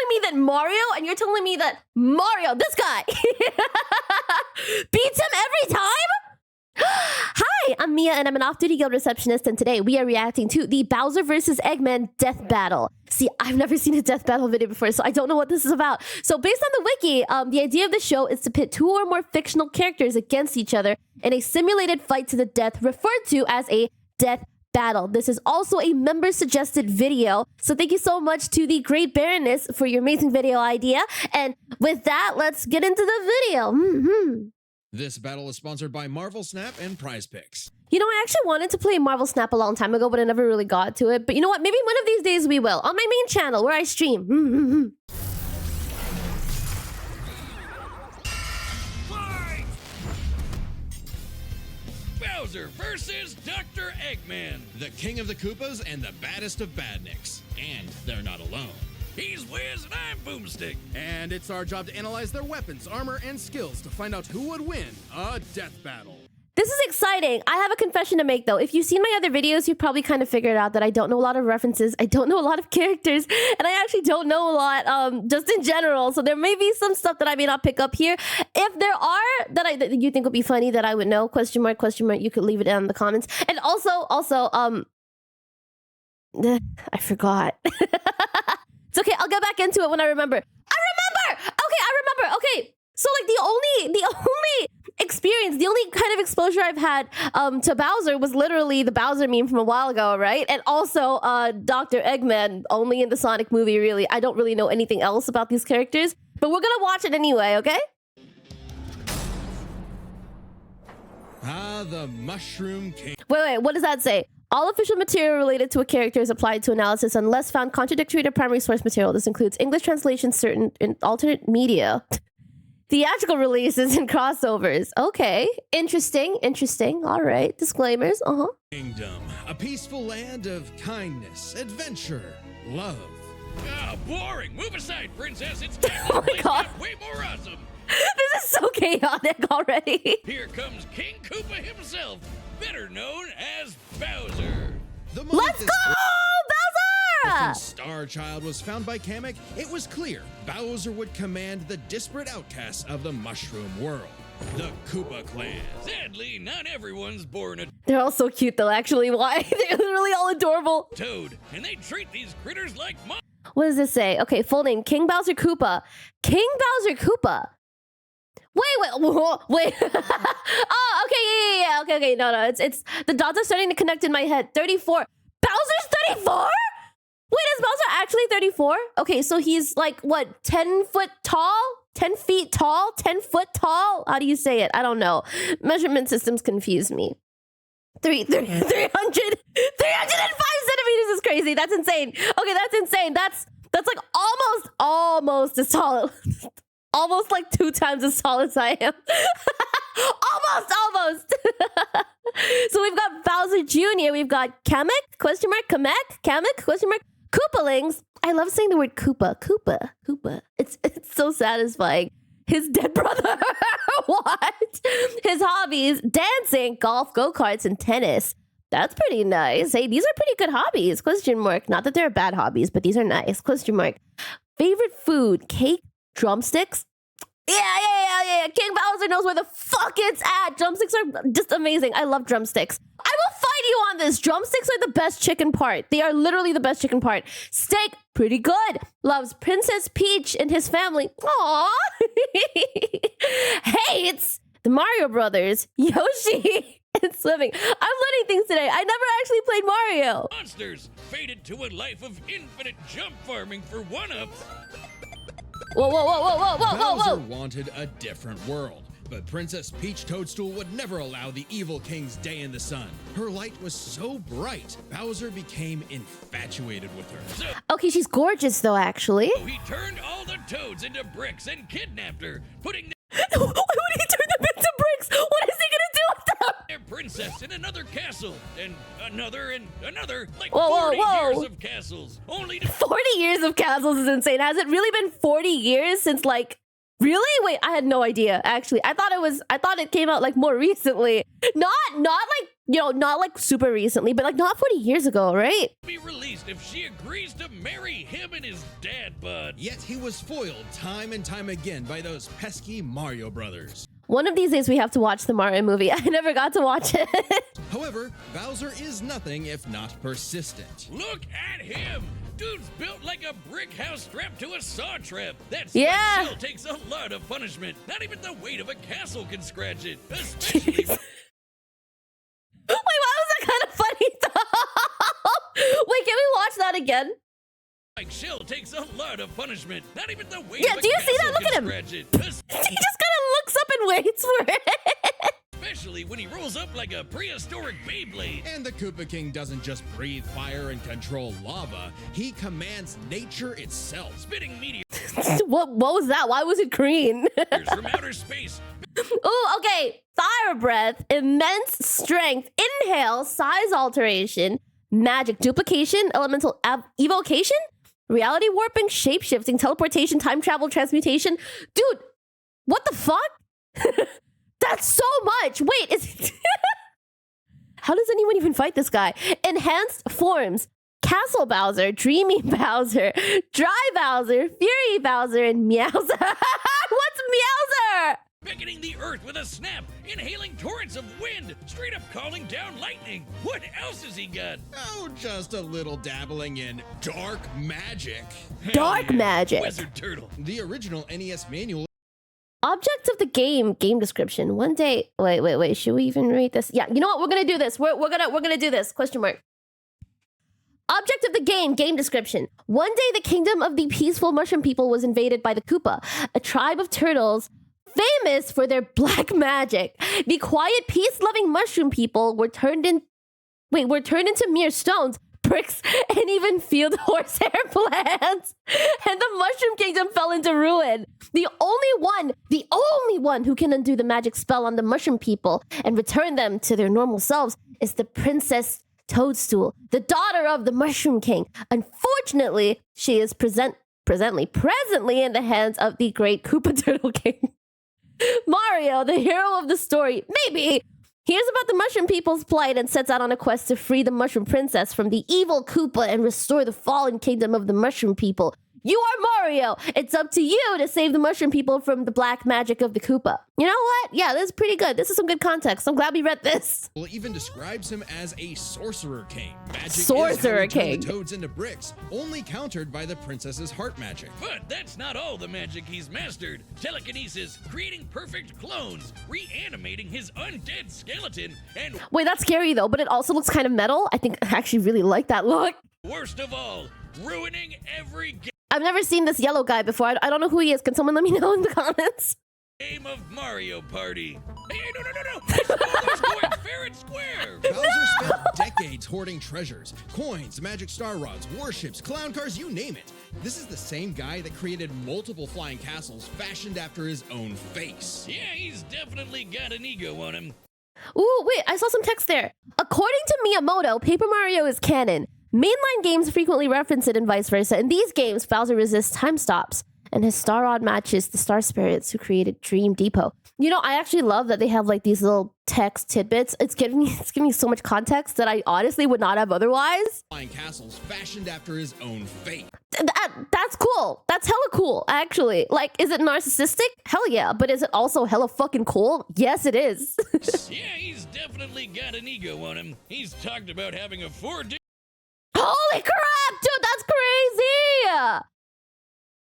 telling me that Mario, and you're telling me that Mario, this guy, beats him every time? Hi, I'm Miya, and I'm an off-duty guild receptionist, and today we are reacting to the Bowser vs. Eggman death battle. See, I've never seen a death battle video before, so I don't know what this is about. So based on the wiki, the idea of the show is to pit 2 or more fictional characters against each other in a simulated fight to the death, referred to as a death battle. This is also a member-suggested video, so thank you so much to the Great Baroness for your amazing video idea. And with that, let's get into the video. This battle is sponsored by Marvel Snap and Prize Picks. You know, I actually wanted to play Marvel Snap a long time ago, but I never really got to it. But you know what? Maybe one of these days we will. On my main channel, where I stream. Fight! Bowser versus Dr. Eggman. The king of the Koopas and the baddest of badniks. And they're not alone. He's Wiz and I'm Boomstick. And it's our job to analyze their weapons, armor, and skills to find out who would win a death battle. This is exciting. I have a confession to make, though. If you've seen my other videos, you've probably kind of figured out that I don't know a lot of references. I don't know a lot of characters. And I actually don't know a lot just in general. So there may be some stuff that I may not pick up here. If there are that you think would be funny that I would know, question mark, you could leave it down in the comments. And also, I forgot. It's okay, I'll get back into it when I remember. I remember! Okay, so like the only experience, the only kind of exposure I've had to Bowser was literally the Bowser meme from a while ago, right? And also Dr. Eggman, only in the Sonic movie, really. I don't really know anything else about these characters, but we're gonna watch it anyway, okay? The Mushroom King. Wait, what does that say? All official material related to a character is applied to analysis unless found contradictory to primary source material. This includes English translations, certain alternate media, theatrical releases, and crossovers. Okay, interesting. All right, disclaimers. Kingdom, a peaceful land of kindness, adventure, love. Ah, boring. Move aside, princess. It's time Oh to my play God. something way more awesome. This is so chaotic already. Here comes King Koopa himself, better known as Bowser. Let's go, Bowser! Star Child was found by Kamek, it was clear Bowser would command the disparate outcasts of the Mushroom world, the Koopa clan. Sadly, not everyone's born a They're all so cute, though, actually. Why? They're literally all adorable. toad, and they treat these critters like What does this say? Okay, full name, King Bowser Koopa. King Bowser Koopa. Wait. Oh, okay, yeah. Okay. No. It's the dots are starting to connect in my head. 34. Bowser's 34? Wait, is Bowser actually 34? Okay, so he's like, what, 10 foot tall? 10 feet tall? 10 foot tall? How do you say it? I don't know. Measurement systems confuse me. 305 centimeters is crazy. That's insane. Okay, that's insane. That's like almost as tall. Almost like 2 times as tall as I am. almost. So we've got Bowser Jr. We've got Kamek, question mark, Kamek, question mark, Koopalings. I love saying the word Koopa. It's so satisfying. His dead brother. What? His hobbies, dancing, golf, go-karts, and tennis. That's pretty nice. Hey, these are pretty good hobbies, question mark. Not that they're bad hobbies, but these are nice, question mark. Favorite food, cake, drumsticks? Yeah. King Bowser knows where the fuck it's at. Drumsticks are just amazing. I love drumsticks. I will fight you on this. Drumsticks are the best chicken part. They are literally the best chicken part. Steak, pretty good. Loves Princess Peach and his family. Aww. Hates the Mario Brothers, Yoshi, and swimming. I'm learning things today. I never actually played Mario. monsters, fated to a life of infinite jump farming for one-ups. Whoa. Bowser wanted a different world, but Princess Peach Toadstool would never allow the evil king's day in the sun. Her light was so bright, Bowser became infatuated with her. Okay, she's gorgeous though, actually. So he turned all the toads into bricks and kidnapped her, putting Why would he turn them into bricks? What is he gonna do with them? their princess in another castle, and another, like Whoa. 40 years of castles, only to 40 years of castles is insane. Has it really been 40 years since, like, Really? Wait, I had no idea. Actually, I thought it came out like more recently. Not like, you know, not like super recently, but like not 40 years ago, right? Be released if she agrees to marry him and his dad bud. Yet he was foiled time and time again by those pesky Mario brothers. One of these days we have to watch the Mario movie. I never got to watch it. However, Bowser is nothing if not persistent. Look at him. Dude's built like a brick house strapped to a saw trap. That Yeah. shell takes a lot of punishment. Not even the weight of a castle can scratch it. Especially Wait, why was that kind of funny though? Wait, can we watch that again? like shell takes a lot of punishment. Not even the weight Yeah, of a do you see that? castle Look can at him. scratch it. He just kind of looks up and waits for it. Especially when he rolls up like a prehistoric Beyblade. And the Koopa King doesn't just breathe fire and control lava, he commands nature itself. Spitting meteors What was that? Why was it green? from outer space. Ooh, okay. Fire breath, immense strength, inhale, size alteration, magic duplication, elemental evocation, reality warping, shape shifting, teleportation, time travel, transmutation. Dude, what the fuck? That's so much. Wait, is how does anyone even fight this guy? Enhanced forms. Castle Bowser, Dreamy Bowser, Dry Bowser, Fury Bowser, and Meowser. What's Meowser? Beckoning the earth with a snap, inhaling torrents of wind, straight up calling down lightning. What else has he got? Oh, just a little dabbling in dark magic. Dark magic. Wizard Turtle. The original NES manual. Objects of the game description. One day, wait. Should we even read this? Yeah, you know what? We're gonna do this. We're gonna do this. Question mark. Object of the game description. One day, the kingdom of the peaceful mushroom people was invaded by the Koopa, a tribe of turtles famous for their black magic. The quiet, peace-loving mushroom people were turned into mere stones, bricks, and even field horsehair plants. And the mushroom kingdom fell into ruin. The only one who can undo the magic spell on the mushroom people and return them to their normal selves is the Princess Toadstool, the daughter of the Mushroom King. Unfortunately, she is presently in the hands of the great Koopa Turtle King. Mario, the hero of the story, maybe, hears about the Mushroom People's plight and sets out on a quest to free the Mushroom Princess from the evil Koopa and restore the fallen kingdom of the Mushroom People. You are Mario. It's up to you to save the Mushroom People from the black magic of the Koopa. You know what? Yeah, this is pretty good. This is some good context. I'm glad we read this. Well, even describes him as a sorcerer king. Magic Sorcerer is how he turned king. the toads into bricks, only countered by the princess's heart magic. But that's not all the magic he's mastered. Telekinesis, creating perfect clones, reanimating his undead skeleton, and Wait, that's scary though, but it also looks kind of metal. I think I actually really like that look. worst of all, ruining every I've never seen this yellow guy before. I don't know who he is. Can someone let me know in the comments? game of Mario Party. Hey, no! Squabblers going fair and square. Bowser spent decades hoarding treasures, coins, magic star rods, warships, clown cars, you name it. This is the same guy that created multiple flying castles fashioned after his own face. Yeah, he's definitely got an ego on him. Ooh, wait, I saw some text there. According to Miyamoto, Paper Mario is canon. Mainline games frequently reference it and vice versa. In these games, Bowser resists time stops, and his star rod matches the star spirits who created Dream Depot. You know, I actually love that they have like these little text tidbits. It's giving me so much context that I honestly would not have otherwise. Flying castles fashioned after his own fate. That's cool. That's hella cool, actually. Like, is it narcissistic? Hell yeah. But is it also hella fucking cool? Yes, it is. Yeah, he's definitely got an ego on him. He's talked about having a 4D. Holy crap, dude, that's crazy!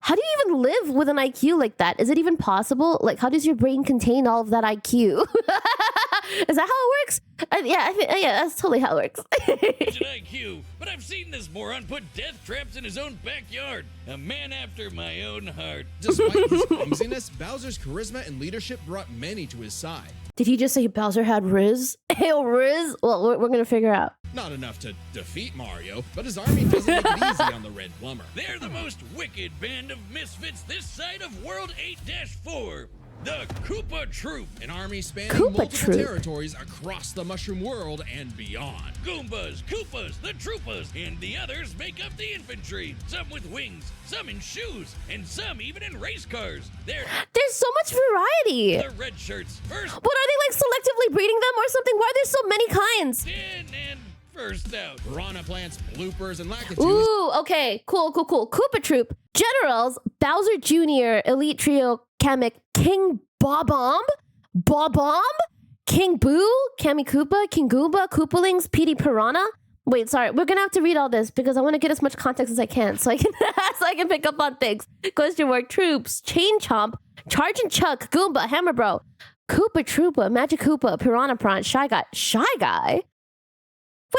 How do you even live with an IQ like that? Is it even possible? Like, how does your brain contain all of that IQ? Is that how it works? Yeah, that's totally how it works. It's an IQ, but I've seen this moron put death traps in his own backyard. A man after my own heart. Despite his clumsiness, Bowser's charisma and leadership brought many to his side. Did he just say Bowser had Riz? Hail Riz? Well, we're gonna figure out. Not enough to defeat Mario, but his army doesn't make it easy on the Red Plumber. They're the most wicked band of misfits this side of World 8-4. The Koopa Troop. An army spanning Koopa multiple Troop. territories across the mushroom world and beyond. Goombas, Koopas, the Troopas, and the others make up the infantry. Some with wings, some in shoes, and some even in race cars. They're There's there's so much variety. The red shirts first What, are they like selectively breeding them or something? Why are there so many kinds? in and first out. Piranha plants, bloopers, and lakitus. Ooh, okay. Cool. Koopa Troop. Generals, Bowser Jr., Elite Trio, Kamek, King Bob-omb, King Boo, Kami Koopa, King Goomba, Koopalings, Petey Piranha. Wait, sorry. We're gonna have to read all this because I want to get as much context as I can so I can pick up on things. Question mark. Troops, Chain Chomp, Charge and Chuck, Goomba, Hammer Bro, Koopa Troopa, Magic Koopa, Piranha Prawn, Shy Guy.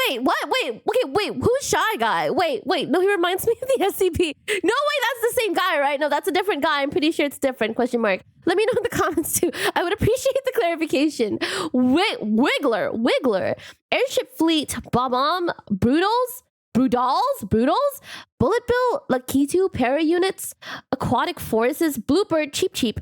Wait, what? Wait, who's Shy Guy? Wait, no, he reminds me of the SCP. No, wait, that's the same guy, right? No, that's a different guy. I'm pretty sure it's different. Question mark. Let me know in the comments too. I would appreciate the clarification. Wiggler, Airship Fleet, Bob-omb, Brutals, Bullet Bill, Lakitu, Para Units, Aquatic Forests, Blooper, Cheap.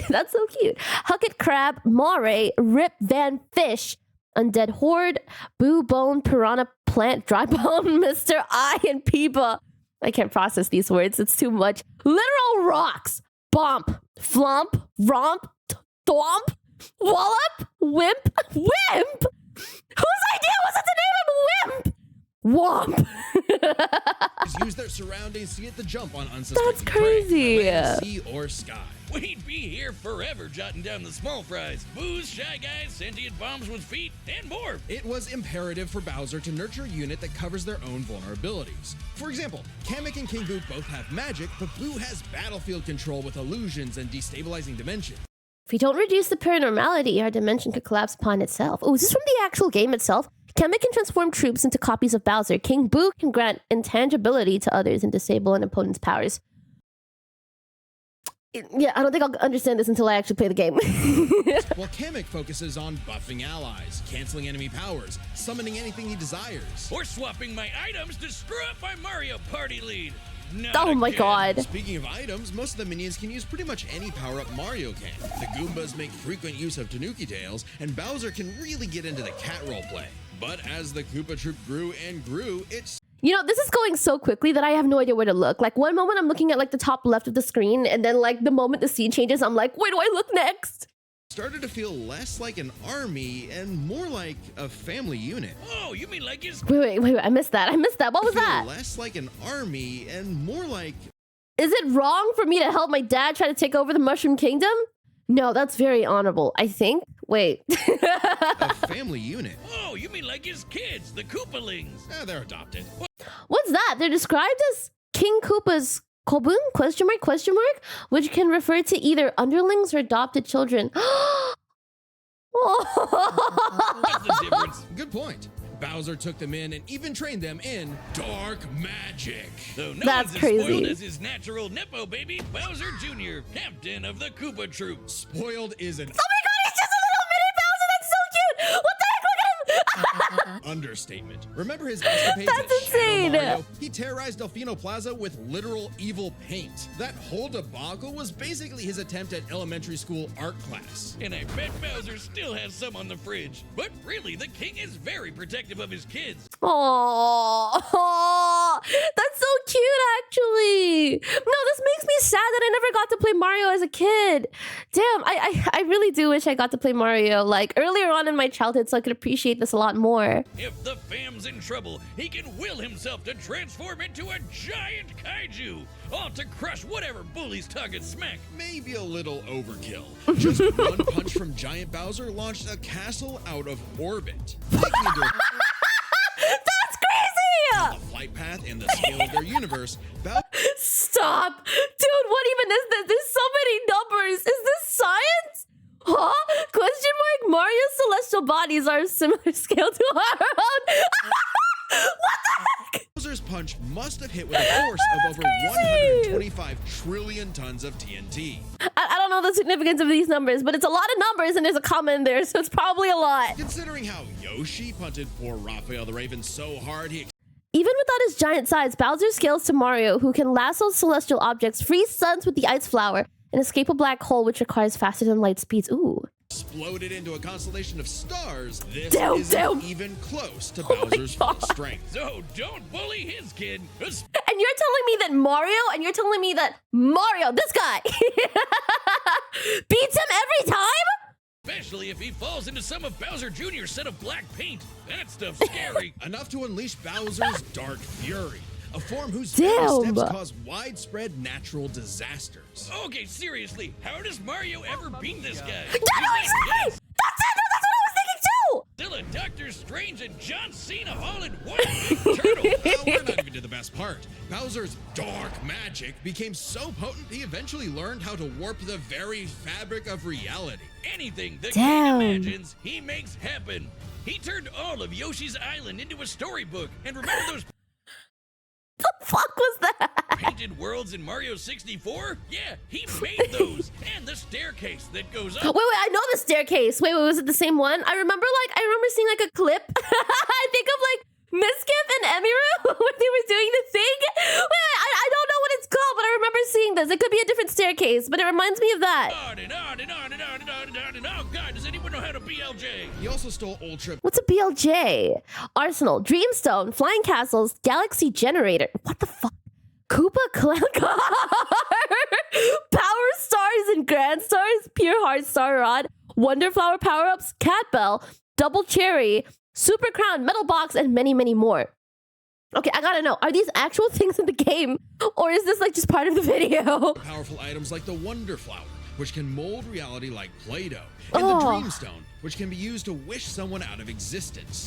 That's so cute. Hucket Crab, Moray, Rip Van Fish, Undead Horde, Boo Bone, Piranha Plant, Dry Bone, Mr. I, and Peeba. I can't process these words. It's too much. Literal Rocks. Bomp. Flump. Romp. Thwomp. Wallop. Wimp. Whose idea was it to name him Wimp? Womp. Use their surroundings to get the jump on unsuspecting That's crazy. prey, land, sea, or sky. We'd be here forever jotting down the small fries. Booze, Shy Guys, sentient bombs with feet, and more. It was imperative for Bowser to nurture a unit that covers their own vulnerabilities. For example, Kamek and King Boo both have magic, but Boo has battlefield control with illusions and destabilizing dimensions. If we don't reduce the paranormality, our dimension could collapse upon itself. Oh, is this from the actual game itself? Kamek can transform troops into copies of Bowser. King Boo can grant intangibility to others and disable an opponent's powers. Yeah, I don't think I'll understand this until I actually play the game. While Kamek focuses on buffing allies, canceling enemy powers, summoning anything he desires. Or swapping my items to screw up my Mario Party lead. Not Oh my again. god. Speaking of items, most of the minions can use pretty much any power-up Mario can. The Goombas make frequent use of Tanuki Tails, and Bowser can really get into the cat roleplay. But as the Koopa Troop grew and grew, it's... You know, this is going so quickly that I have no idea where to look. Like, one moment I'm looking at, like, the top left of the screen, and then, like, the moment the scene changes, I'm like, where do I look next? started to feel less like an army and more like a family unit. Oh, you mean like his... Wait, I missed that. What was that? Less like an army and more like... Is it wrong for me to help my dad try to take over the Mushroom Kingdom? No, that's very honorable, I think. Wait. a family unit. Oh, you mean like his kids, the Koopalings. They're adopted. What's that? They're described as King Koopa's Kobun? Question mark? Which can refer to either underlings or adopted children. What's the difference? Good point. Bowser took them in and even trained them in dark magic. So no That's one's as crazy. spoiled as his natural Nepo baby, Bowser Jr., captain of the Koopa Troop. Spoiled is an Oh my god, it's just a little mini Bowser! That's so cute! What the heck? Look at him! understatement. Remember his escapades That's at Shadow insane. Mario? He terrorized Delfino Plaza with literal evil paint. That whole debacle was basically his attempt at elementary school art class. And I bet Bowser still has some on the fridge. But really, the king is very protective of his kids. Aww. That's so cute, actually. No, this makes me sad that I never got to play Mario as a kid. Damn, I really do wish I got to play Mario like earlier on in my childhood so I could appreciate this a lot more. If the fam's in trouble, he can will himself to transform into a giant kaiju, all to crush whatever bully's tongue smack. Maybe a little overkill. Just one punch from Giant Bowser launched a castle out of orbit. Taking into That's crazy! the flight path and the scale of their universe, Stop! Dude, what even is this? There's so many numbers. Is this science? Huh? Question mark? Mario's celestial bodies are a similar scale to our own. What the heck? Bowser's punch must have hit with a force of over crazy. 125 trillion tons of TNT. I don't know the significance of these numbers, but it's a lot of numbers and there's a comma in there, so it's probably a lot. Considering how Yoshi punted poor Raphael the Raven so hard he Even without his giant size, Bowser scales to Mario, who can lasso celestial objects, freeze suns with the ice flower, and escape a black hole which requires faster than light speeds. Ooh. exploded into a constellation of stars. This Damn. isn't even close to Bowser's full strength. So don't bully his kid. And and you're telling me that Mario, this guy, beats him every time? Especially if he falls into some of Bowser Jr.'s set of black paint. That stuff's scary. Enough to unleash Bowser's Dark Fury, a form whose very steps cause widespread natural disasters. Okay, seriously, how does Mario ever beat this guy? That's what I was thinking too! Still a Doctor Strange and John Cena all in one big turtle. We're not even to the best part. Bowser's dark magic became so potent he eventually learned how to warp the very fabric of reality. Anything the king imagines, he makes happen. He turned all of Yoshi's Island into a storybook. And remember those The fuck was that? painted worlds in Mario 64? Yeah, he made those. And the staircase that goes up. Wait, I know the staircase. Wait, was it the same one? I remember seeing like a clip. I think of like Miskif and Emiru when they were doing the thing. Wait, I don't know what it's called, but I remember seeing this. It could be a different staircase, but it reminds me of that. On and on and on and on and on and on and on. Oh God, does anyone know how to BLJ? He also stole Ultra. What's a BLJ? Arsenal, Dreamstone, Flying Castles, Galaxy Generator. What the fuck? Koopa Clown Car, Power Stars and Grand Stars, Pure Heart Star Rod, Wonder Flower Power-Ups, Cat Bell, Double Cherry, Super Crown, Metal Box, and many, many more. Okay, I gotta know, are these actual things in the game, or is this like just part of the video? Powerful items like the Wonder Flower, which can mold reality like Play-Doh, and the Dreamstone, which can be used to wish someone out of existence.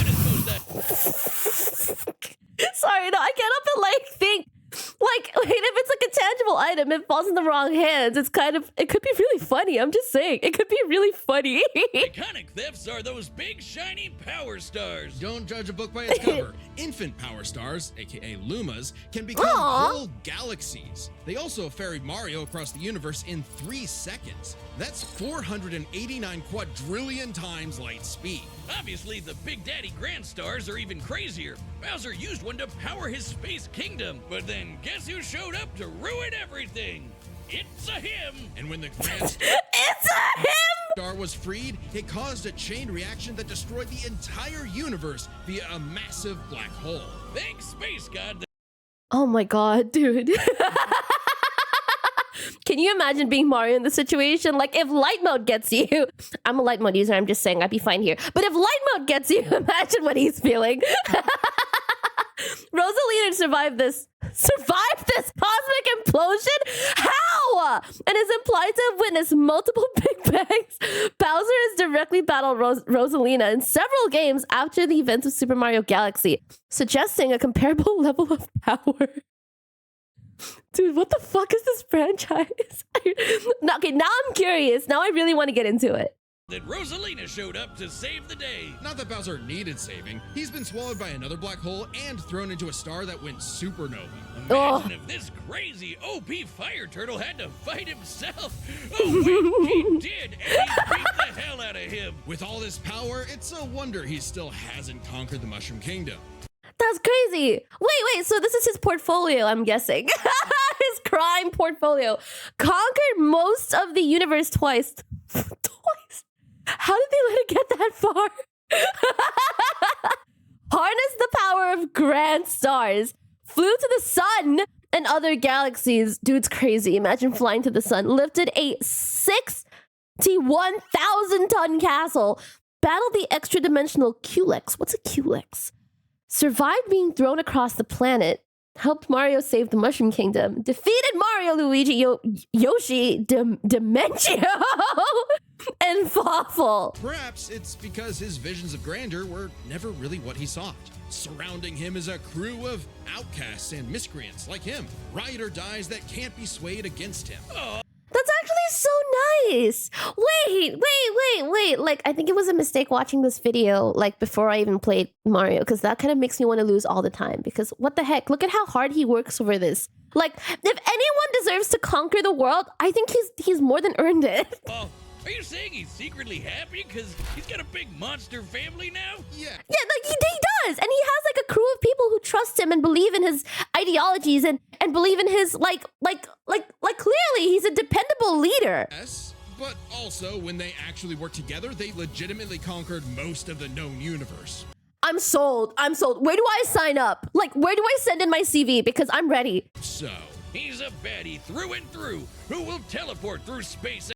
Sorry, no, I can't help but like think. Like, wait, if it's like a tangible item, it falls in the wrong hands. It could be really funny. I'm just saying, it could be really funny. Iconic thefts are those big shiny power stars. Don't judge a book by its cover. Infant power stars, aka Lumas, can become whole galaxies. They also ferried Mario across the universe in 3 seconds. That's 489 quadrillion times light speed. Obviously, the Big Daddy Grand Stars are even crazier. Bowser used one to power his space kingdom, but then guess who showed up to ruin everything? It's a him! And when the Grand Star was freed, it caused a chain reaction that destroyed the entire universe via a massive black hole. Thanks, Space God. Oh my god, dude. Can you imagine being Mario in this situation? Like, if light mode gets you, I'm a light mode user, I'm just saying I'd be fine here. But if light mode gets you, imagine what he's feeling. Rosalina survived this cosmic implosion? How? And is implied to have witnessed multiple Big Bangs. Bowser has directly battled Rosalina in several games after the events of Super Mario Galaxy, suggesting a comparable level of power. Dude, what the fuck is this franchise? Okay, now I'm curious. Now I really want to get into it. That Rosalina showed up to save the day. Not that Bowser needed saving. He's been swallowed by another black hole and thrown into a star that went supernova. Imagine if this crazy OP fire turtle had to fight himself. Oh, wait, he did, and he beat the hell out of him. With all this power, it's a wonder he still hasn't conquered the Mushroom Kingdom. That's crazy. Wait, so this is his portfolio, I'm guessing. His crime portfolio. Conquered most of the universe twice. Twice? How did they let it get that far? Harnessed the power of grand stars. Flew to the sun and other galaxies. Dude's crazy. Imagine flying to the sun. Lifted a 61,000-ton castle. Battled the extra-dimensional Culex. What's a Culex? Survived being thrown across the planet, helped Mario save the Mushroom Kingdom, defeated Mario, Luigi, Yoshi, Dementio, and Fawful. Perhaps it's because his visions of grandeur were never really what he sought. Surrounding him is a crew of outcasts and miscreants like him, ride or dies that can't be swayed against him. That's actually so nice. Wait. Like, I think it was a mistake watching this video, like, before I even played Mario, because that kind of makes me want to lose all the time. Because what the heck? Look at how hard he works over this. Like, if anyone deserves to conquer the world, I think he's more than earned it. Oh, are you saying he's secretly happy because he's got a big monster family now? Yeah, like he does, and he has like a crew of people who trust him and believe in his ideologies and believe in his like clearly he's a dependable leader. Yes, but also when they actually worked together, they legitimately conquered most of the known universe. I'm sold. I'm sold. Where do I sign up? Like, where do I send in my CV? Because I'm ready. So, he's a baddie through and through who will teleport through space.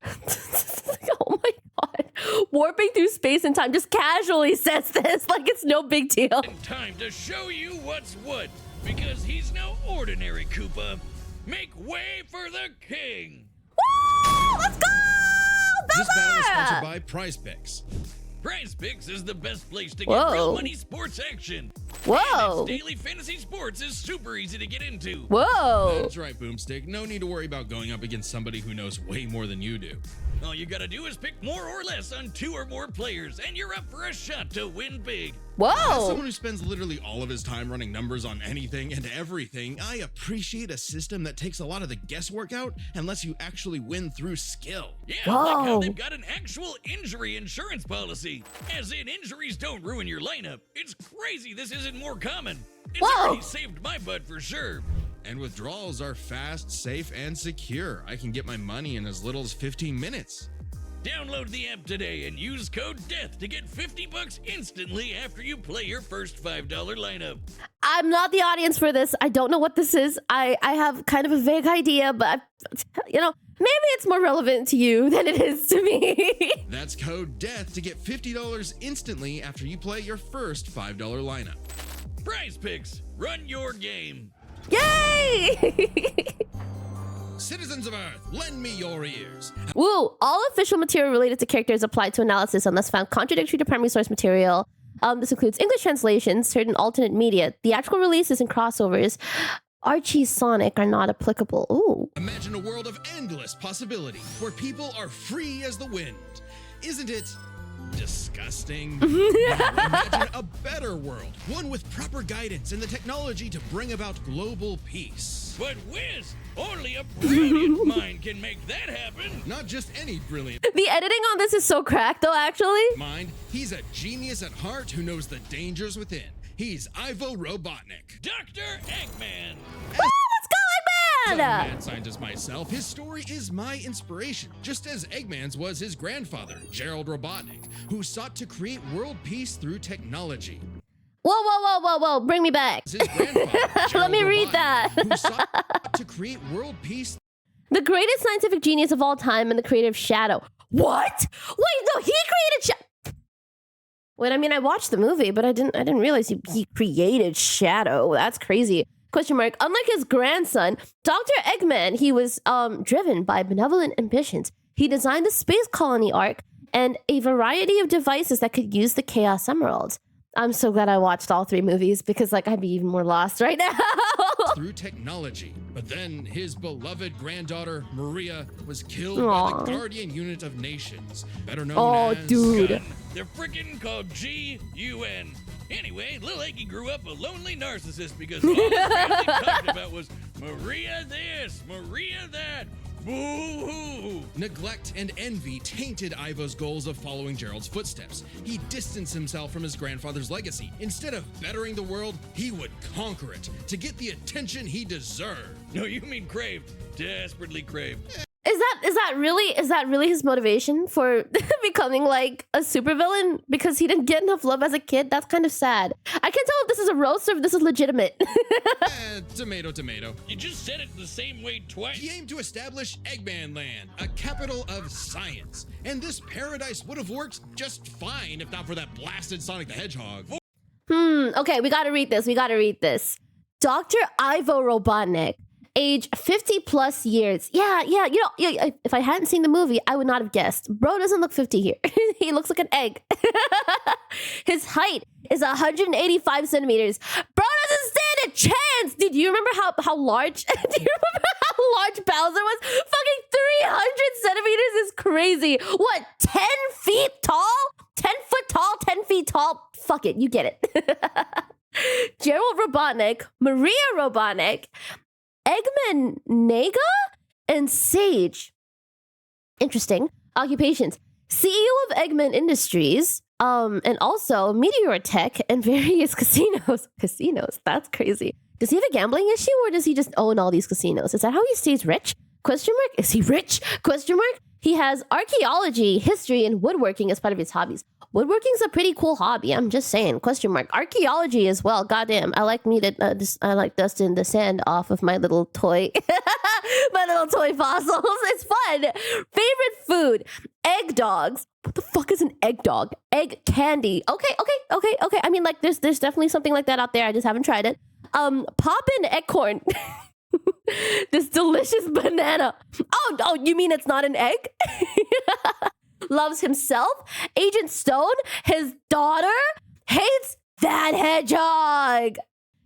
Oh my god. Warping through space and time just casually says this like it's no big deal. And time to show you what's what. Because he's no ordinary Koopa. Make way for the king. Woo! Let's go! This battle is sponsored by Prize Picks. Prize Picks is the best place to get Whoa. real money sports action. Whoa. And its daily fantasy sports is super easy to get into. Whoa. That's right, Boomstick. No need to worry about going up against somebody who knows way more than you do. All you gotta do is pick more or less on 2 or more players, and you're up for a shot to win big. As Whoa. someone who spends literally all of his time running numbers on anything and everything, I appreciate a system that takes a lot of the guesswork out and lets you actually win through skill. Yeah, like how Whoa. they've got an actual injury insurance policy. As in, injuries don't ruin your lineup. It's crazy this isn't more common. It's Whoa. already saved my butt for sure. And withdrawals are fast, safe, and secure. I can get my money in as little as 15 minutes. Download the app today and use code DEATH to get $50 instantly after you play your first $5 lineup. I'm not the audience for this. I don't know what this is. I have kind of a vague idea, but maybe it's more relevant to you than it is to me. That's code DEATH to get $50 instantly after you play your first $5 lineup. Prize Picks, run your game. Yay! Citizens of Earth, lend me your ears. Woo! All official material related to characters applied to analysis unless found contradictory to primary source material. This includes English translations, certain alternate media, theatrical releases, and crossovers. Archie's Sonic are not applicable. Ooh. Imagine a world of endless possibility where people are free as the wind. Isn't it disgusting? Now imagine a better world, one with proper guidance and the technology to bring about global peace. But whiz, only a brilliant mind can make that happen. Not just any brilliant The editing on this is so cracked, though, actually. mind, he's a genius at heart who knows the dangers within. He's Ivo Robotnik. Dr. Eggman. Let's go, As a Eggman! mad scientist myself, his story is my inspiration, just as Eggman's was his grandfather, Gerald Robotnik, who sought to create world peace through technology. Whoa. Bring me back. His grandfather, Let Gerald me read Robotnik, that. who sought to create world peace. The greatest scientific genius of all time and the creator of Shadow. What? Wait, no, he created Shadow. Wait, I mean, I watched the movie, but I didn't realize he created Shadow. That's crazy. Question mark. Unlike his grandson, Dr. Eggman, he was driven by benevolent ambitions. He designed the space colony arc and a variety of devices that could use the Chaos Emeralds. I'm so glad I watched all 3 movies because, like, I'd be even more lost right now. Through technology. But then his beloved granddaughter, Maria, was killed by Aw. the Guardian Unit of Nations, better known Oh, as... dude. Gun. They're freaking called GUN. Anyway, Lil Eggy grew up a lonely narcissist because all his family talked about was Maria this, Maria that. Boo-hoo. Neglect and envy tainted Ivo's goals of following Gerald's footsteps. He distanced himself from his grandfather's legacy. Instead of bettering the world, he would conquer it to get the attention he deserved. No, you mean craved. Desperately craved. Is that really his motivation for becoming like a supervillain? Because he didn't get enough love as a kid? That's kind of sad. I can't tell if this is a roast or if this is legitimate. Tomato, tomato. You just said it the same way twice. He aimed to establish Eggman Land, a capital of science. And this paradise would have worked just fine if not for that blasted Sonic the Hedgehog. Okay, we gotta read this. Dr. Ivo Robotnik, age 50 plus years. Yeah, if I hadn't seen the movie, I would not have guessed. Bro doesn't look 50 here. He looks like an egg. His height is 185 centimeters. Bro doesn't stand a chance. Dude, do you remember how large? Do you remember how large Bowser was? Fucking 300 centimeters is crazy. What, 10 feet tall? 10 foot tall, 10 feet tall? Fuck it, you get it. Gerald Robotnik, Maria Robotnik, Eggman Nega, and Sage. Interesting. Occupations. CEO of Eggman Industries, and also Meteor Tech and various casinos. Casinos, that's crazy. Does he have a gambling issue or does he just own all these casinos? Is that how he stays rich? Question mark? Is he rich? Question mark? He has archaeology, history, and woodworking as part of his hobbies. Woodworking's a pretty cool hobby. I'm just saying. Question mark. Archaeology as well. Goddamn. I like I like dusting the sand off of my little toy, my little toy fossils. It's fun. Favorite food: egg dogs. What the fuck is an egg dog? Egg candy. Okay. I mean, like, there's definitely something like that out there. I just haven't tried it. Poppin' eggcorn. This delicious banana. Oh, you mean it's not an egg? Loves himself. Agent Stone, his daughter, hates that hedgehog.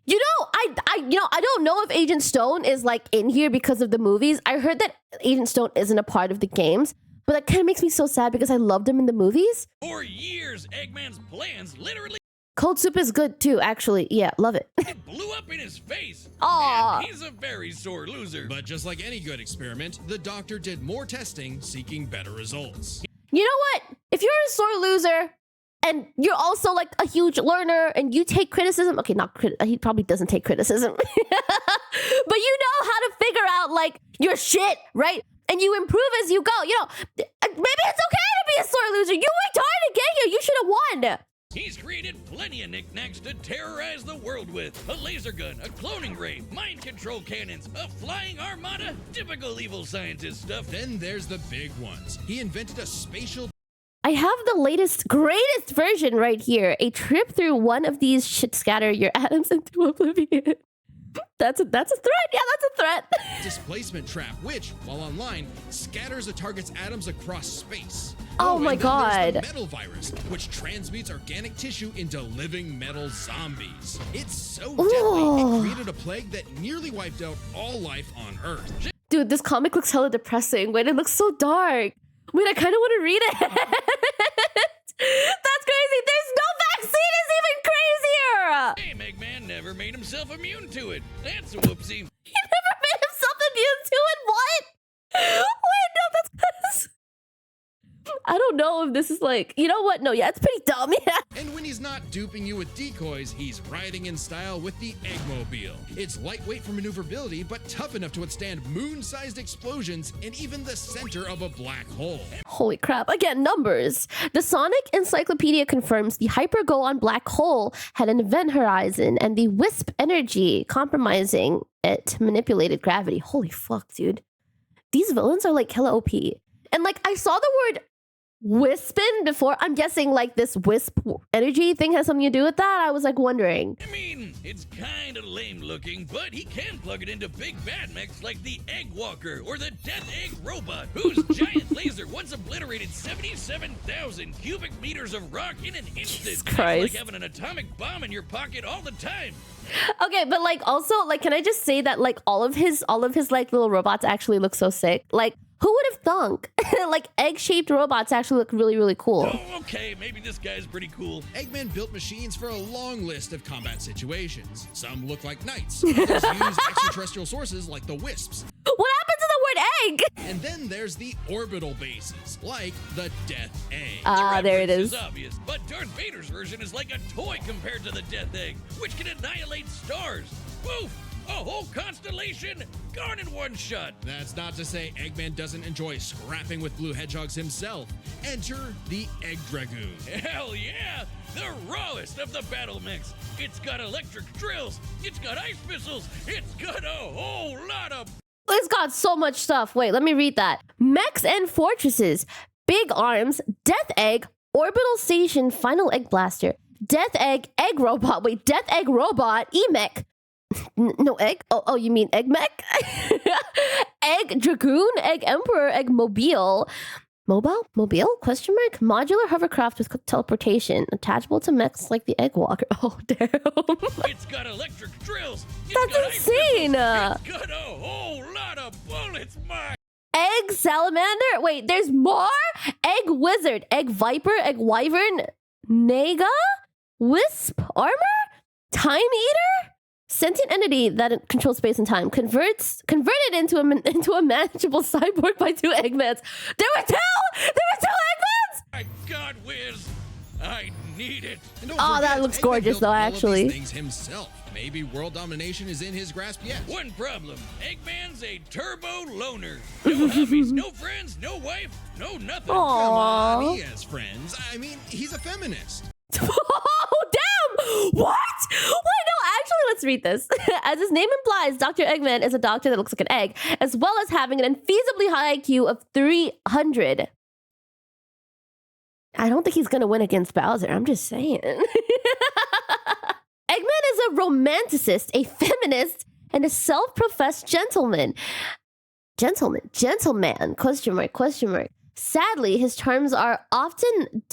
You know, I don't know if Agent Stone is like in here because of the movies. I heard that Agent Stone isn't a part of the games, but that kind of makes me so sad because I loved him in the movies. For years, Eggman's plans literally Cold soup is good too, actually. Yeah, love it. it blew up in his face. Aw. And he's a very sore loser. But just like any good experiment, the doctor did more testing, seeking better results. You know what? If you're a sore loser and you're also like a huge learner and you take criticism, okay, he probably doesn't take criticism, but you know how to figure out like your shit, right? And you improve as you go. You know, maybe it's okay to be a sore loser. You worked hard to get here. You should have won. He's created plenty of knickknacks to terrorize the world with. A laser gun, a cloning ray, mind control cannons, a flying armada, typical evil scientist stuff. Then there's the big ones. He invented a spatial... I have the latest, greatest version right here. A trip through one of these should scatter your atoms into oblivion. That's a threat. Yeah, that's a threat. displacement trap, which, while online, scatters a target's atoms across space. Oh my and then God. there's the metal virus, which transmutes organic tissue into living metal zombies. It's so deadly, it created a plague that nearly wiped out all life on Earth. Dude, this comic looks hella depressing. Wait, it looks so dark. Wait, I kind of want to read it. That's crazy. There's no vaccine is even crazier. Hey, Eggman never made himself immune to it. That's a whoopsie. He never made himself immune to it? What? Wait, no, that's... I don't know if this is like... You know what? No, yeah, it's pretty dumb, yeah. And when he's not duping you with decoys, he's riding in style with the Eggmobile. It's lightweight for maneuverability, but tough enough to withstand moon-sized explosions in even the center of a black hole. Holy crap. Again, numbers. The Sonic Encyclopedia confirms the Hyper-Go-On black hole had an event horizon and the Wisp energy compromising it manipulated gravity. Holy fuck, dude. These villains are like hella OP. And like, I saw the word Wispin before. I'm guessing like this Wisp energy thing has something to do with that. I was like wondering. I mean, it's kind of lame looking, but he can plug it into big bad mechs like the Egg Walker or the Death Egg Robot, whose giant laser once obliterated 77,000 cubic meters of rock in an instant. Jesus That's Christ. like having an atomic bomb in your pocket all the time. Okay, but like also like, can I just say that like all of his like little robots actually look so sick? Like, who would have thunk? Like egg-shaped robots actually look really, really cool. Oh, okay, maybe this guy's pretty cool. Eggman built machines for a long list of combat situations. Some look like knights, others use extraterrestrial sources like the Wisps. What happened to the word egg? And then there's the orbital bases, like the Death Egg. Ah, there it Reference is. Obvious, but Darth Vader's version is like a toy compared to the Death Egg, which can annihilate stars. Woof! A whole constellation gone in one shot. That's not to say Eggman doesn't enjoy scrapping with blue hedgehogs himself. Enter the Egg Dragoon. Hell yeah! The rawest of the battle mechs. It's got electric drills. It's got ice missiles. It's got a whole lot of... It's got so much stuff. Wait, let me read that. Mechs and fortresses, big arms, Death Egg, orbital station, final egg blaster, Death Egg, egg robot. Wait, Death Egg robot, E-mech. No egg? Oh, you mean egg mech? Egg Dragoon, Egg Emperor, Egg Mobile. Mobile? Question mark? Modular hovercraft with teleportation, attachable to mechs like the Egg Walker. Oh, damn. It's got electric drills. It's That's got ice insane. missiles. It's got a whole lot of bullets, my... Egg Salamander? Wait, there's more? Egg Wizard, Egg Viper, Egg Wyvern, Naga, Wisp Armor, Time Eater? Sentient entity that controls space and time converted into a manageable cyborg by two Eggmans. There were two Eggmans. My God, Wiz, I need it. And don't Oh, that forget, looks Eggman gorgeous, built though, all of actually. these things himself, maybe world domination is in his grasp yet. One problem, Eggman's a turbo loner. No hobbies, no friends, no wife, no nothing. Come Aww. on, he has friends. I mean, he's a feminist. Oh, damn! What? Wait, no, actually, let's read this. As his name implies, Dr. Eggman is a doctor that looks like an egg, as well as having an unfeasibly high IQ of 300. I don't think he's gonna win against Bowser. I'm just saying. Eggman is a romanticist, a feminist, and a self-professed gentleman. Gentleman, question mark. Sadly, his charms are often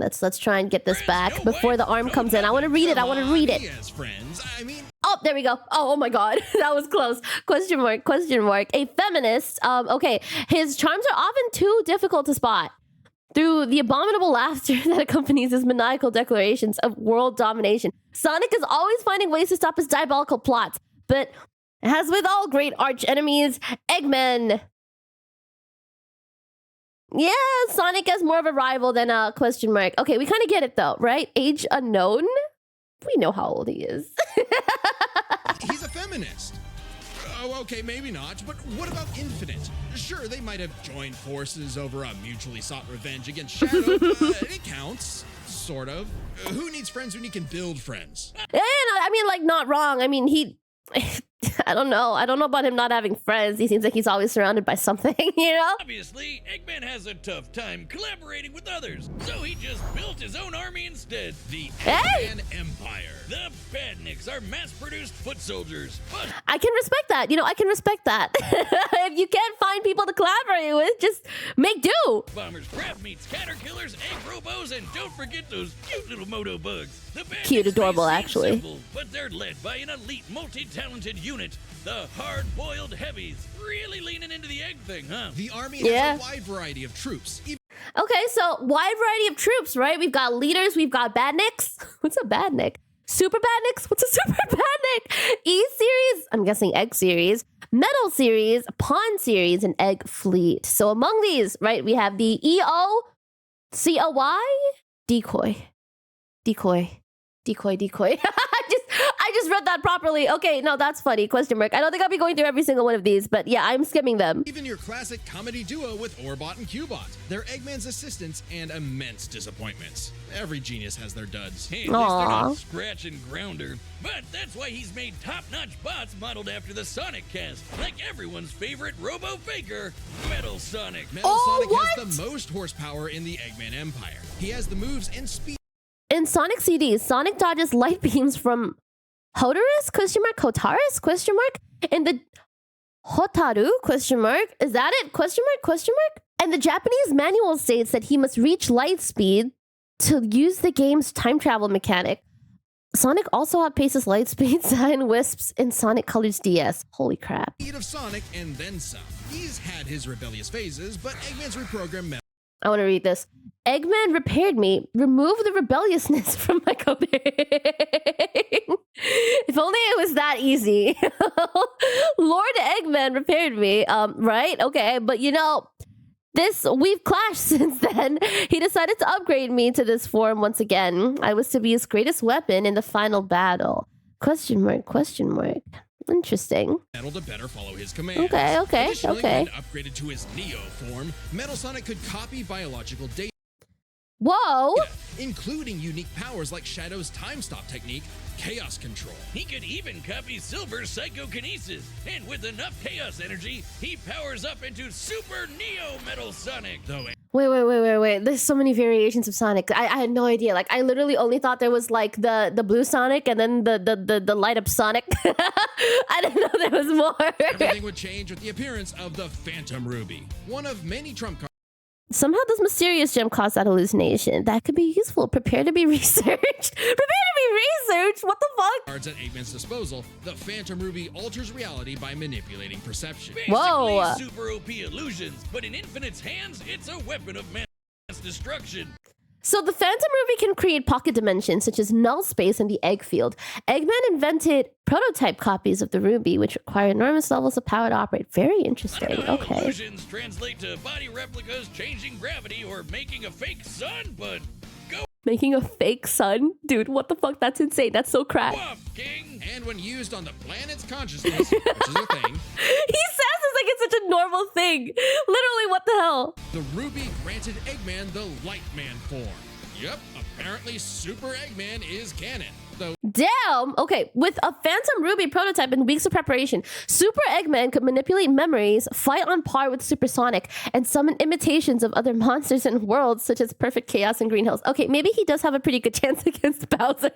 Let's try and get this back before the arm comes in. I want to read it. I want to read it. He has friends. I mean, Oh, there we go. Oh my God. That was close. Question mark. A feminist. Okay. His charms are often too difficult to spot. Through the abominable laughter that accompanies his maniacal declarations of world domination, Sonic is always finding ways to stop his diabolical plots. But as with all great arch enemies, Eggman... Yeah, Sonic is more of a rival than a question mark. Okay, we kind of get it though, right? Age unknown? We know how old he is. he's a feminist. Oh, okay, maybe not, but what about Infinite? Sure, they might have joined forces over a mutually sought revenge against Shadow. It counts, sort of. Who needs friends when you can build friends? And I mean, like, not wrong. I mean, he... I don't know about him not having friends. He seems like he's always surrounded by something, you know? Obviously, Eggman has a tough time collaborating with others, so he just built his own army instead. The Hey! Eggman Empire. The Badniks are mass-produced foot soldiers, but I can respect that. You know, I can respect that. If you can't find people to collaborate with, just make do. bombers, crab meats, caterpillars, egg robos, and don't forget those cute little moto bugs. The Badniks Cute, adorable, may seem actually. simple, but they're led by an elite, multi-talented unit. The hard-boiled heavies. Really leaning into the egg thing, huh? The army Yeah. has a wide variety of troops. Okay, so wide variety of troops, right? We've got leaders, we've got badniks. What's a badnik? Super badniks? What's a super badnik? E-series, I'm guessing egg series, metal series, pawn series, and egg fleet. So among these, right, we have the EOCOY? Decoy. I just read that properly. Okay, no, that's funny. Question mark. I don't think I'll be going through every single one of these, but yeah, I'm skimming them. Even your classic comedy duo with Orbot and Cubot. They're Eggman's assistants and immense disappointments. Every genius has their duds. Hey, at least they're Aw. not Scratch and Grounder. But that's why he's made top-notch bots modeled after the Sonic cast, like everyone's favorite robo-faker, Metal Sonic. Metal Oh, Sonic what? has the most horsepower in the Eggman Empire. He has the moves and speed. In Sonic CDs, Sonic dodges light beams from Hotaris? Hotaris? And the Hotaru? Is that it? And the Japanese manual states that he must reach light speed to use the game's time travel mechanic. Sonic also outpaces Lightspeed, Cyan Wisps, in Sonic Colors DS. Holy crap. Speed of Sonic and then some. He's had his rebellious phases, but Eggman's reprogrammed Metal I want to read this. Eggman repaired me. Remove the rebelliousness from my coding. If only it was that easy. Lord Eggman repaired me. Right? Okay. But you know, we've clashed since then. He decided to upgrade me to this form once again. I was to be his greatest weapon in the final battle. Question mark. Interesting. Metal to better follow his commands. Okay. Additionally, when upgraded to his Neo form, Metal Sonic could copy biological data, Whoa. including unique powers like Shadow's time stop technique, chaos control. He could even copy Silver's psychokinesis, and with enough chaos energy, he powers up into Super Neo Metal Sonic. Though Wait. There's so many variations of Sonic. I had no idea. Like, I literally only thought there was like the blue Sonic and then the light up Sonic. I didn't know there was more. everything would change with the appearance of the Phantom Ruby, one of many trump cards. Somehow this mysterious gem caused that hallucination. That could be useful. Prepare to be researched. What the fuck? Cards at Eggman's disposal, the Phantom Ruby alters reality by manipulating perception. Basically, Whoa. super OP illusions, but in Infinite's hands, it's a weapon of mass destruction. So the Phantom Ruby can create pocket dimensions such as null space and the egg field. Eggman invented prototype copies of the Ruby, which require enormous levels of power to operate. Very I interesting. don't know how Okay. illusions translate to body replicas, changing gravity, or making a fake sun, but go Making a fake sun? Dude, what the fuck? That's insane. That's so crack. Woof, King. And when used on the planet's consciousness, which is a thing, He says it's like it's such a normal thing. Literally, what the hell? the ruby granted Eggman the Light Man form. Yep, apparently Super Eggman is canon. Though Damn! Okay, with a Phantom Ruby prototype and weeks of preparation, Super Eggman could manipulate memories, fight on par with Supersonic, and summon imitations of other monsters and worlds such as Perfect Chaos and Green Hills. Okay, maybe he does have a pretty good chance against Bowser.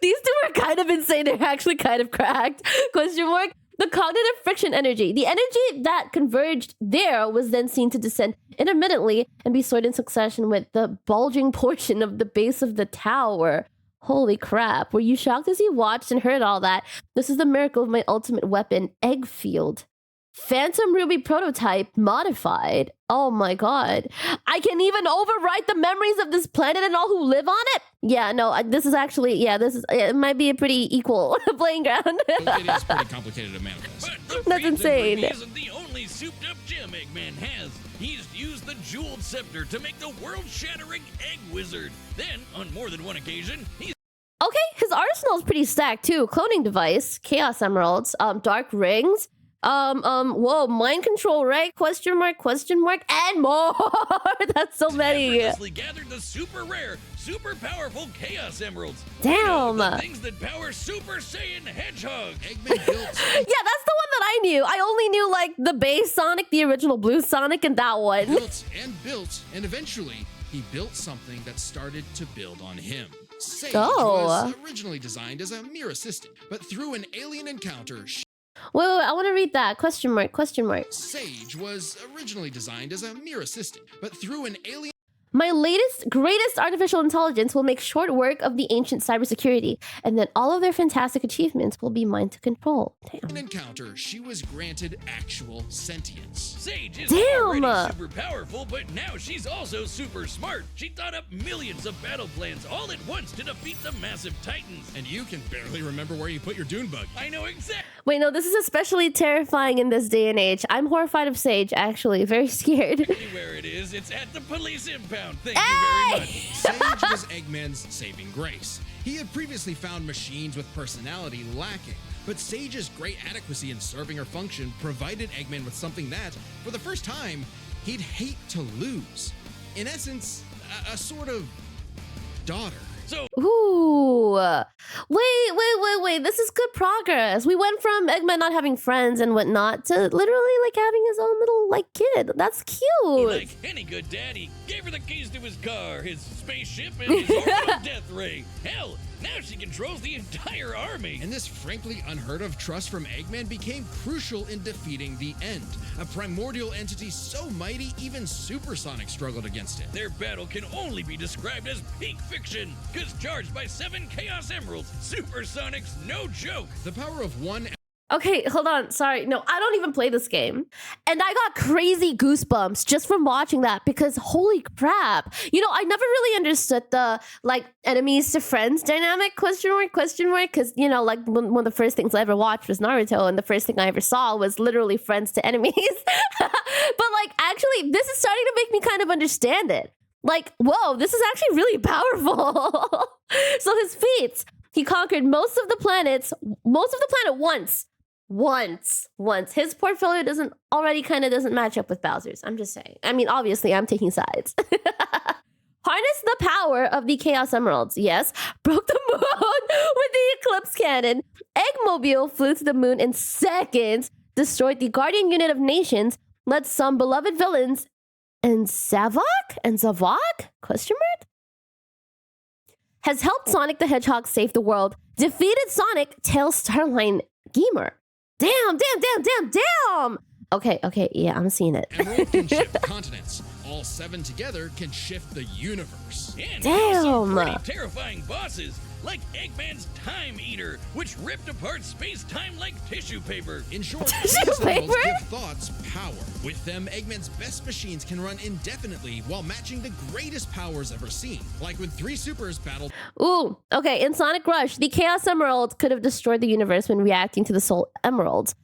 These two are kind of insane. They're actually kind of cracked. Question mark? The cognitive friction energy. The energy that converged there was then seen to descend intermittently and be stored in succession with the bulging portion of the base of the tower. Holy crap. Were you shocked as you watched and heard all that? This is the miracle of my ultimate weapon, Egg Field. Phantom Ruby prototype modified. Oh my god. I can even overwrite the memories of this planet and all who live on it? Yeah, no, this is actually, it might be a pretty equal playing ground. it is pretty complicated to manifest. But the That's Phantom insane. Ruby isn't the only souped-up gem Eggman has. He's used the jeweled scepter to make the world-shattering Egg Wizard. Then, on more than one occasion, he's Okay, his arsenal is pretty stacked too. Cloning device, Chaos Emeralds, Dark Rings, whoa, mind control, right? Question mark, and more. That's so many. effortlessly gathered the super rare, super powerful Chaos Emeralds. Damn. The things that power Super Saiyan Hedgehog. Eggman built Yeah, that's the one that I knew. I only knew like the base Sonic, the original blue Sonic, and that one. built, and eventually he built something that started to build on him. Sage Oh. was originally designed as a mere assistant, but through an alien encounter, Wait, I want to read that. Question mark. Sage was originally designed as a mere assistant, but through an alien My latest, greatest artificial intelligence will make short work of the ancient cybersecurity, and then all of their fantastic achievements will be mine to control. Damn. encounter, she was granted actual sentience. Sage is Damn. already super powerful, but now she's also super smart. She thought up millions of battle plans all at once to defeat the massive titans. And you can barely remember where you put your dune bug. I know exactly Wait, no, this is especially terrifying in this day and age. I'm horrified of Sage, actually. Very scared. where it is. It's at the police impound. Thank you very much. Sage was Eggman's saving grace. He had previously found machines with personality lacking, but Sage's great adequacy in serving her function provided Eggman with something that, for the first time, he'd hate to lose. In essence, a sort of daughter. So Ooh. Wait. This is good progress. We went from Eggman not having friends and whatnot to literally like having his own little like kid. That's cute. like any good daddy, gave her the keys to his car, his spaceship, and his orbital death ray. Hell, now she controls the entire army. And this frankly unheard of trust from Eggman became crucial in defeating the End, a primordial entity so mighty even Supersonic struggled against it. Their battle can only be described as peak fiction, because charged by 7 Chaos Emeralds, Supersonic's no joke. The power of one Okay, hold on. Sorry. No, I don't even play this game. And I got crazy goosebumps just from watching that because holy crap. You know, I never really understood the like enemies to friends dynamic, question mark, because, you know, like one of the first things I ever watched was Naruto and the first thing I ever saw was literally friends to enemies. But like, actually, this is starting to make me kind of understand it. Like, whoa, this is actually really powerful. So his feats, he conquered most of the planet once. His portfolio doesn't match up with Bowser's. I'm just saying. I mean, obviously, I'm taking sides. Harness the power of the Chaos Emeralds. Yes. Broke the moon with the Eclipse Cannon. Eggmobile flew to the moon in seconds. Destroyed the Guardian Unit of Nations. Led some beloved villains. And Zavok? Question mark? Has helped Sonic the Hedgehog save the world. Defeated Sonic, Tails, Starline, Gamer. Damn. Okay, yeah, I'm seeing it. Emerald can shift continents. All 7 together can shift the universe. And Damn. some pretty terrifying bosses, like Eggman's Time Eater, which ripped apart space-time like tissue paper. In short, Tissue these emeralds paper? give thoughts power. With them, Eggman's best machines can run indefinitely while matching the greatest powers ever seen. Like when 3 supers battled Ooh, okay, in Sonic Rush, the Chaos Emerald could have destroyed the universe when reacting to the Soul Emeralds.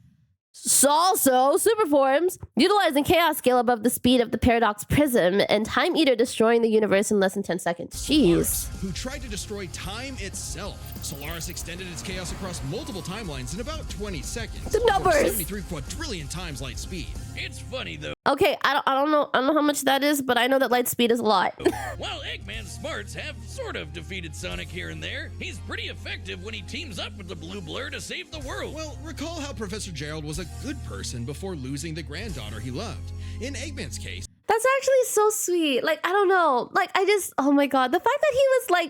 Also, super forms, utilizing chaos scale above the speed of the paradox prism, and Time Eater destroying the universe in less than 10 seconds. Jeez. Who tried to destroy time itself. Solaris extended its chaos across multiple timelines in about 20 seconds. The numbers! 73 quadrillion times light speed. It's funny though. Okay, I don't know how much that is, but I know that light speed is a lot. While Eggman's smarts have sort of defeated Sonic here and there, he's pretty effective when he teams up with the Blue Blur to save the world. Well, recall how Professor Gerald was a good person before losing the granddaughter he loved. In Eggman's case, That's actually so sweet. Like, I don't know. Like, oh my God. The fact that he was like,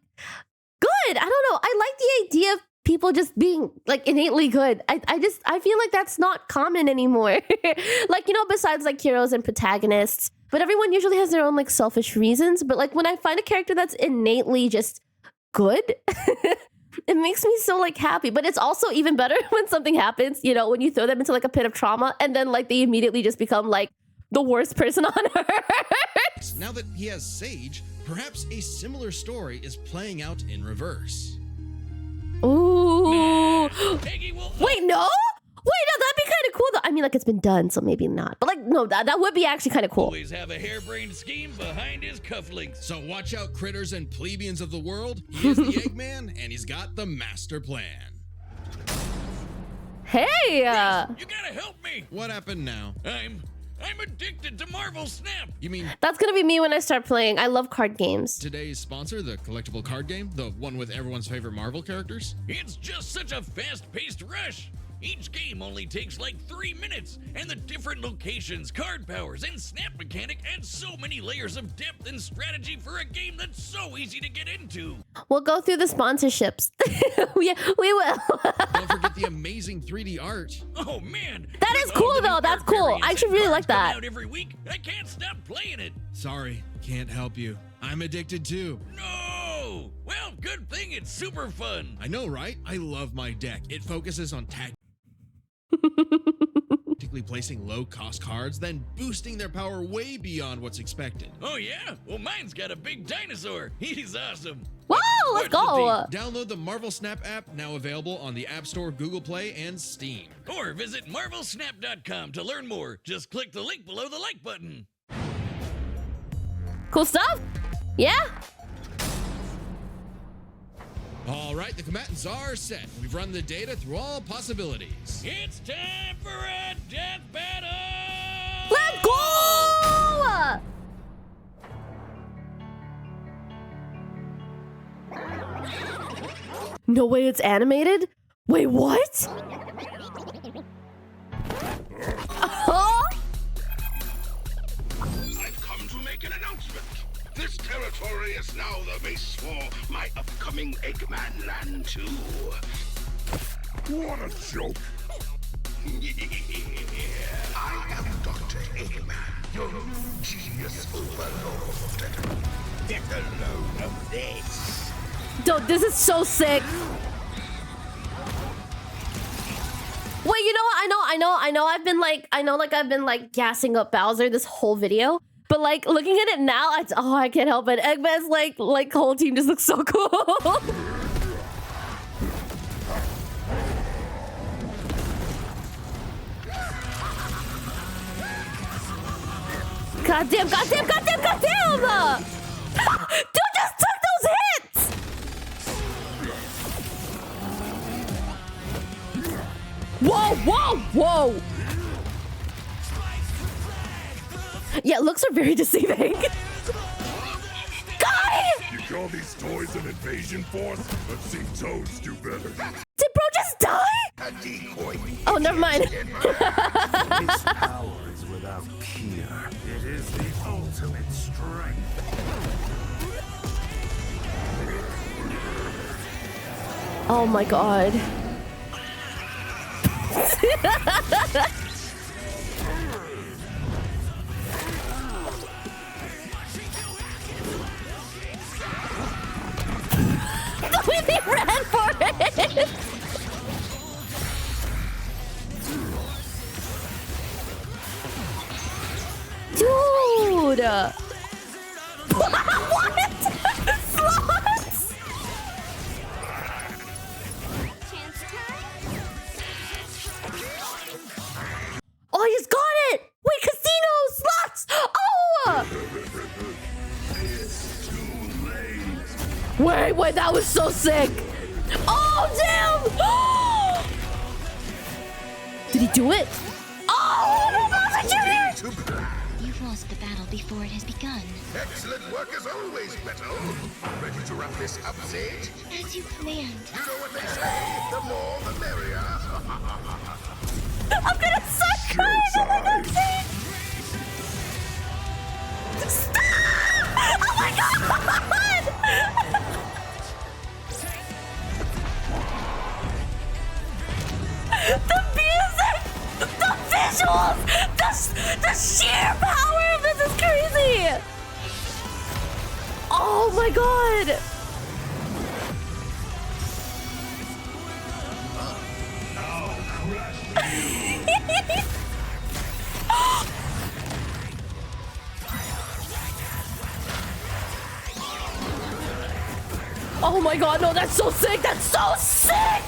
good. I don't know. I like the idea of people just being like innately good. I feel like that's not common anymore. Like, you know, besides like heroes and protagonists, but everyone usually has their own like selfish reasons. But like when I find a character that's innately just good, it makes me so like happy. But it's also even better when something happens, you know, when you throw them into like a pit of trauma and then like they immediately just become like the worst person on earth. now that he has Sage, perhaps a similar story is playing out in reverse. Ooh. Peggy will Wait, no? Wait, no, that'd be kind of cool though. I mean, like it's been done, so maybe not. But like, no, that would be actually kind of cool. always have a harebrained scheme behind his cufflinks. So watch out, critters and plebeians of the world. He is the Eggman, and he's got the master plan. Hey! You gotta help me. What happened now? I'm addicted to Marvel Snap. You mean That's gonna be me when I start playing. I love card games. today's sponsor, the collectible card game, the one with everyone's favorite Marvel characters? It's just such a fast-paced rush. Each game only takes like 3 minutes, and the different locations, card powers, and snap mechanic add so many layers of depth and strategy for a game that's so easy to get into. We'll go through the sponsorships. we will. Don't forget the amazing 3D art. Oh man, That is cool, though. That's cool. I actually really like that. Out every week. I can't stop playing it. Sorry, can't help you. I'm addicted too. No. Well, good thing it's super fun. I know, right? I love my deck. It focuses on tactically placing low-cost cards, then boosting their power way beyond what's expected. Oh yeah? Well, mine's got a big dinosaur. He's awesome. Whoa, let's go. Download the Marvel Snap app, now available on the App Store, Google Play, and Steam. Or visit marvelsnap.com to learn more. Just click the link below the like button. Cool stuff? Yeah? All right, the combatants are set. We've run the data through all possibilities. It's time for a death battle! Let's go! No way it's animated? Wait, what? Huh? I've come to make an announcement. This territory is now the base for my upcoming Eggman Land 2. What a joke. I am Dr. Eggman, your new genius overlord. Get a load of this. Dude, this is so sick. Wait, you know what? I've been like gassing up Bowser this whole video. But like looking at it now, I can't help it. Eggman's like whole team just looks so cool. Goddamn! Dude just took those hits! Whoa! Yeah, looks are very deceiving. Guy! You call these toys an invasion force? I've seen Toads do better. Did bro just die? A decoy. Oh, never mind. This power is without peer. It is the ultimate strength. Oh my god. The way they ran for it! Dude! What? Slots? Oh, he's got it! Wait, casino slots! Oh! Wait, that was so sick! Oh, damn! Did he do it? Oh, no, Bowser Jr.! You've lost the battle before it has begun. Excellent work as always, Beto. Ready to wrap this up, Sage? As you command. You know what they say, the more the merrier. I'm gonna suck crying on the next scene! Stop! Oh my god! The music! The visuals! The sheer power of this is crazy! Oh my god! Oh my god, no, that's so sick! That's so sick!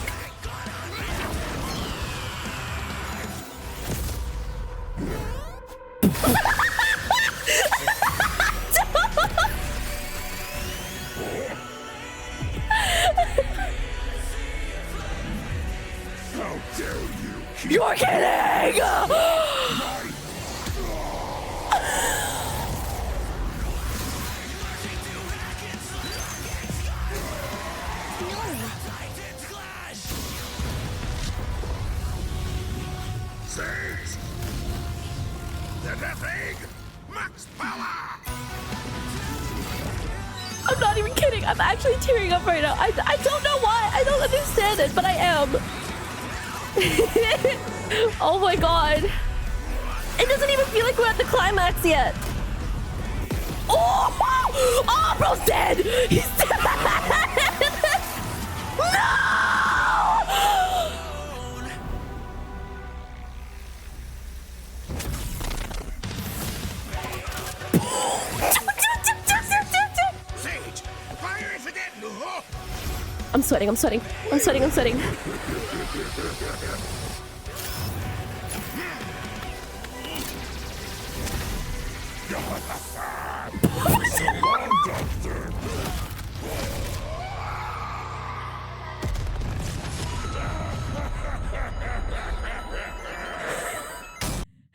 How dare you? You're kidding! Sage! The Death Egg! Max power! I'm not even kidding. I'm actually tearing up right now. I don't know why. I don't understand it, but I am. Oh my god. It doesn't even feel like we're at the climax yet. Oh, bro's dead. He's dead. No! Sage! Fire if it didn't! I'm sweating.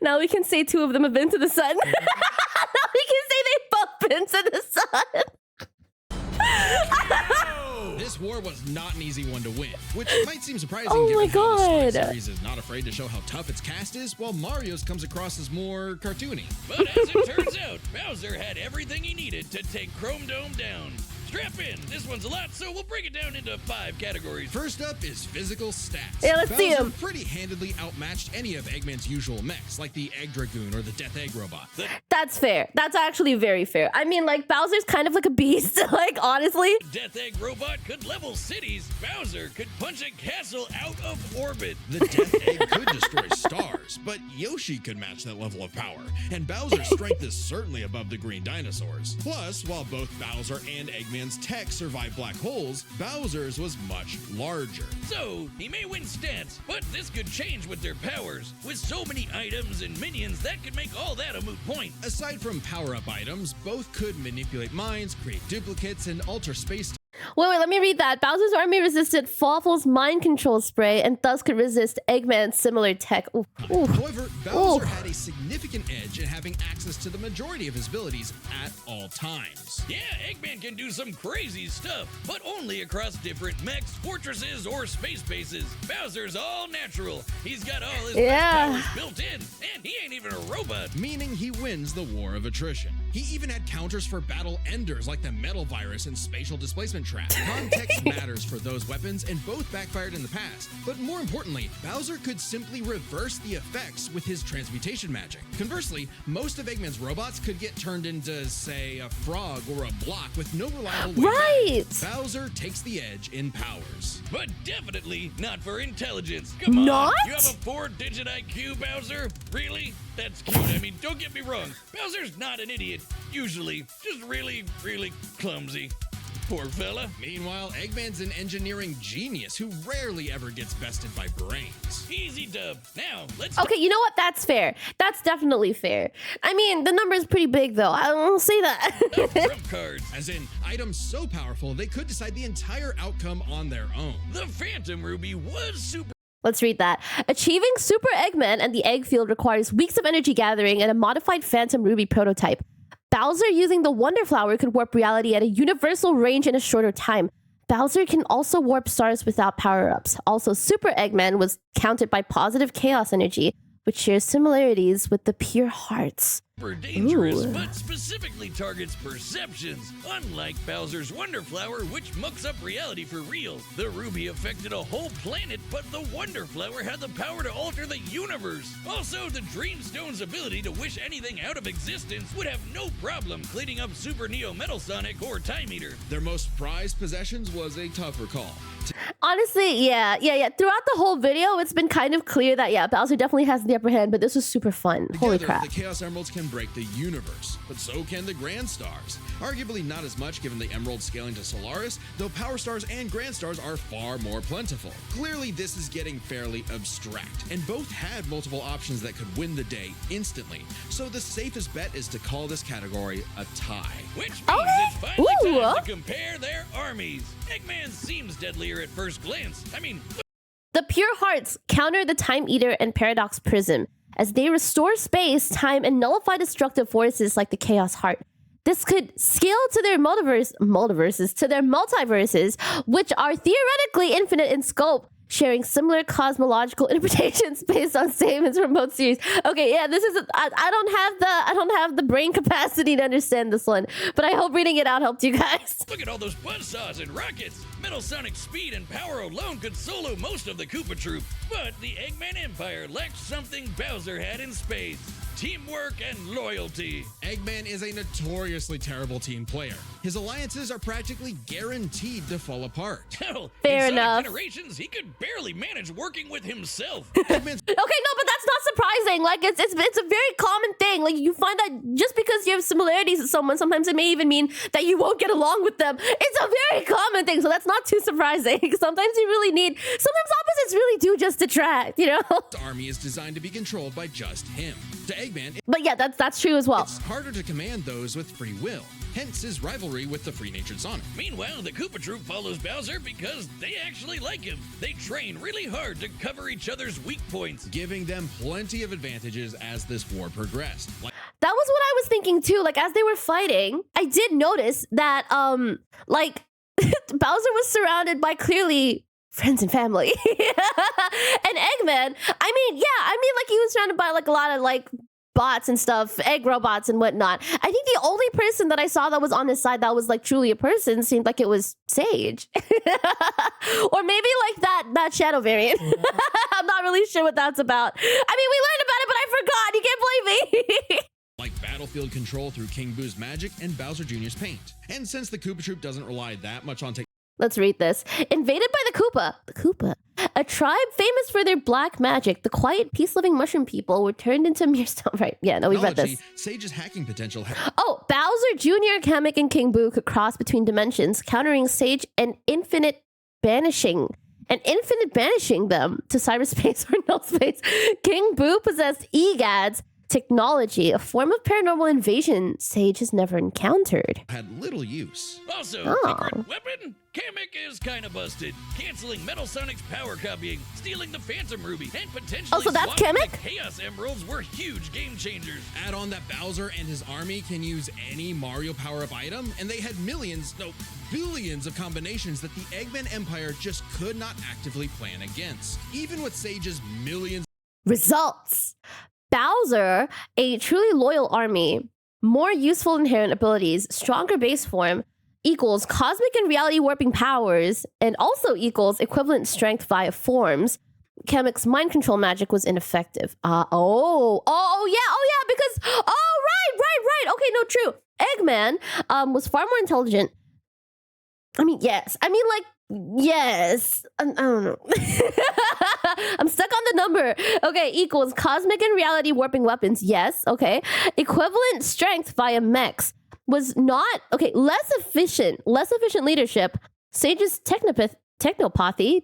Now we can say two of them have been to the sun. Now we can say they both been to the sun. This war was not an easy one to win, which might seem surprising Oh given my how the Sprite God. series is not afraid to show how tough its cast is, while Mario's comes across as more cartoony. But as it turns out, Bowser had everything he needed to take Chrome Dome down. Strap in. This one's a lot, so we'll break it down into 5 categories. First up is physical stats. Yeah, let's see Bowser 'em. pretty handedly outmatched any of Eggman's usual mechs, like the Egg Dragoon or the Death Egg Robot. That's fair. That's actually very fair. I mean, like, Bowser's kind of like a beast, like, honestly. Death Egg Robot could level cities. Bowser could punch a castle out of orbit. The Death Egg could destroy stars, but Yoshi could match that level of power, and Bowser's strength is certainly above the green dinosaurs. Plus, while both Bowser and Eggman's tech survived black holes, Bowser's was much larger. So, he may win stats, but this could change with their powers. With so many items and minions, that could make all that a moot point. Aside from power-up items, both could manipulate minds, create duplicates, and alter space. Wait, let me read that. Bowser's army resisted Fawful's mind control spray and thus could resist Eggman's similar tech. Ooh. However, Bowser had a significant edge in having access to the majority of his abilities at all times. Yeah, Eggman can do some crazy stuff, but only across different mechs, fortresses, or space bases. Bowser's all natural. He's got all his powers built in, and he ain't even a robot. Meaning he wins the war of attrition. He even had counters for battle enders like the metal virus and spatial displacement trap. Context matters for those weapons, and both backfired in the past. But more importantly, Bowser could simply reverse the effects with his transmutation magic. Conversely, most of Eggman's robots could get turned into, say, a frog or a block with no reliable way Right. back. Bowser takes the edge in powers. But definitely not for intelligence. Come on. Not? You have a 4-digit IQ, Bowser? Really? That's cute. I mean, don't get me wrong. Bowser's not an idiot. Usually. Just really, really clumsy. poor fella. Meanwhile, Eggman's an engineering genius who rarely ever gets bested by brains. Easy dub. Now, let's Okay, you know what? That's fair. That's definitely fair. I mean, the number is pretty big, though. I won't say that. trump cards. As in, items so powerful they could decide the entire outcome on their own. The Phantom Ruby was super. Let's read that. Achieving Super Eggman and the Egg Field requires weeks of energy gathering and a modified Phantom Ruby prototype. Bowser using the Wonder Flower could warp reality at a universal range in a shorter time. Bowser can also warp stars without power-ups. Also, Super Eggman was counted by positive chaos energy, which shares similarities with the Pure Hearts. Super dangerous, Ooh. but specifically targets perceptions. Unlike Bowser's Wonder Flower, which mucks up reality for real. The Ruby affected a whole planet, but the Wonder Flower had the power to alter the universe. Also, the Dreamstone's ability to wish anything out of existence would have no problem cleaning up Super Neo Metal Sonic or Time Eater. Their most prized possessions was a tougher call. Honestly, yeah. Throughout the whole video, it's been kind of clear that, yeah, Bowser definitely has the upper hand, but this was super fun. Holy Together, crap. the Chaos Emeralds can break the universe, but so can the Grand Stars. Arguably not as much given the Emerald scaling to Solaris, though Power Stars and Grand Stars are far more plentiful. Clearly, this is getting fairly abstract, and both had multiple options that could win the day instantly. So the safest bet is to call this category a tie. Which means Okay. it's finally Ooh. time to compare their armies. Eggman seems deadlier at first glance. I mean, The Pure Hearts counter the Time Eater and Paradox Prism as they restore space, time, and nullify destructive forces like the Chaos Heart. This could scale to their multiverses, which are theoretically infinite in scope, sharing similar cosmological interpretations based on Saban's remote series. Okay, yeah, this is I don't have the brain capacity to understand this one, but I hope reading it out helped you guys. look at all those buzzsaws and rockets. Metal Sonic's speed and power alone could solo most of the Koopa Troop. But the Eggman Empire lacked something Bowser had in spades. Teamwork and loyalty. Eggman is a notoriously terrible team player. His alliances are practically guaranteed to fall apart. Hell, Fair in Sonic enough. Generations, he could barely manage working with himself. Eggman's Okay, no, but that's not surprising. Like, it's a very common thing. Like, you find that just because you have similarities with someone, sometimes it may even mean that you won't get along with them. It's a very common thing, so that's not too surprising. Sometimes opposites really do just attract, you know? army is designed to be controlled by just him. To Eggman, But yeah, that's true as well. it's harder to command those with free will, hence his rivalry with the free-natured Sonic. Meanwhile, the Koopa Troop follows Bowser because they actually like him. They train really hard to cover each other's weak points. Giving them plenty of advantages as this war progressed. Like That was what I was thinking too. Like, as they were fighting, I did notice that, like, Bowser was surrounded by clearly friends and family. And Eggman, like, he was surrounded by, like, a lot of, like, bots and stuff, egg robots and whatnot. I think the only person that I saw that was on his side that was, like, truly a person seemed like it was Sage. Or maybe, like, that shadow variant. I'm not really sure what that's about. I mean, we learned about it, but I forgot. You can't blame me. like battlefield control through King Boo's magic and Bowser Jr.'s paint. And since the Koopa Troop doesn't rely that much on Let's read this. Invaded by the Koopa, a tribe famous for their black magic, the quiet, peace-loving mushroom people were turned into mere stone. Right, yeah, no, we've read this. Sage's hacking potential. Oh, Bowser Jr., Kamek, and King Boo could cross between dimensions, countering Sage and infinite banishing them to cyberspace or null space. King Boo possessed EGAD's technology, a form of paranormal invasion Sage has never encountered. Had little use. Also, Oh. secret weapon? Kamek is kind of busted. Canceling Metal Sonic's power copying, stealing the Phantom Ruby, and potentially Oh, so that's swapping Kamek? the Chaos Emeralds were huge game changers. Add on that Bowser and his army can use any Mario power-up item, and they had billions of combinations that the Eggman Empire just could not actively plan against. Even with Sage's millions Results. Bowser, a truly loyal army, more useful inherent abilities, stronger base form, equals cosmic and reality warping powers, and also equals equivalent strength via forms. Kamek's mind control magic was ineffective. Because, right. Okay, no, true. Eggman was far more intelligent. Yes. I don't know. I'm stuck on the number. Okay, equals cosmic and reality warping weapons. Yes, okay. Equivalent strength via mechs. was not okay. Less efficient leadership. Sage's technopathy, technopathy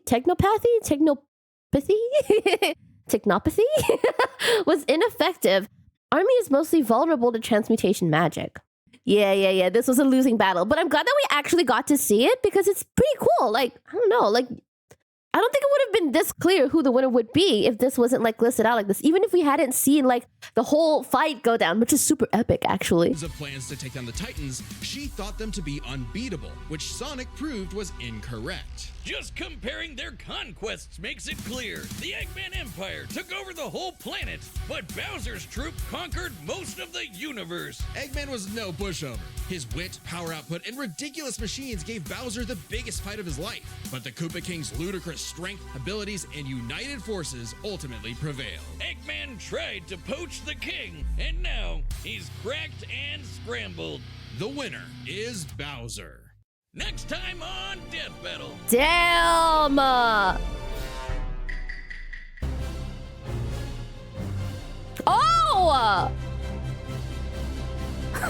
was ineffective. Army is mostly vulnerable to transmutation magic. Yeah. This was a losing battle, but I'm glad that we actually got to see it because it's pretty cool. Like, I don't know, like, I don't think it would have been this clear who the winner would be if this wasn't like listed out like this. Even if we hadn't seen like the whole fight go down, which is super epic, actually. Of plans to take down the Titans, she thought them to be unbeatable, which Sonic proved was incorrect. Just comparing their conquests makes it clear. The Eggman Empire took over the whole planet, but Bowser's troop conquered most of the universe. Eggman was no pushover. His wit, power output, and ridiculous machines gave Bowser the biggest fight of his life. But the Koopa King's ludicrous strength, abilities, and united forces ultimately prevailed. Eggman tried to poach the king, and now he's cracked and scrambled. The winner is Bowser. Next time on Death Battle. Damn! Oh!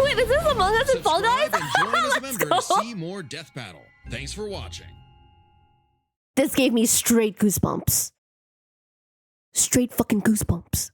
Wait, is this Among Us and Fall Guys? Subscribe and join as a member to see more Death Battle. Thanks for watching. This gave me straight goosebumps. Straight fucking goosebumps.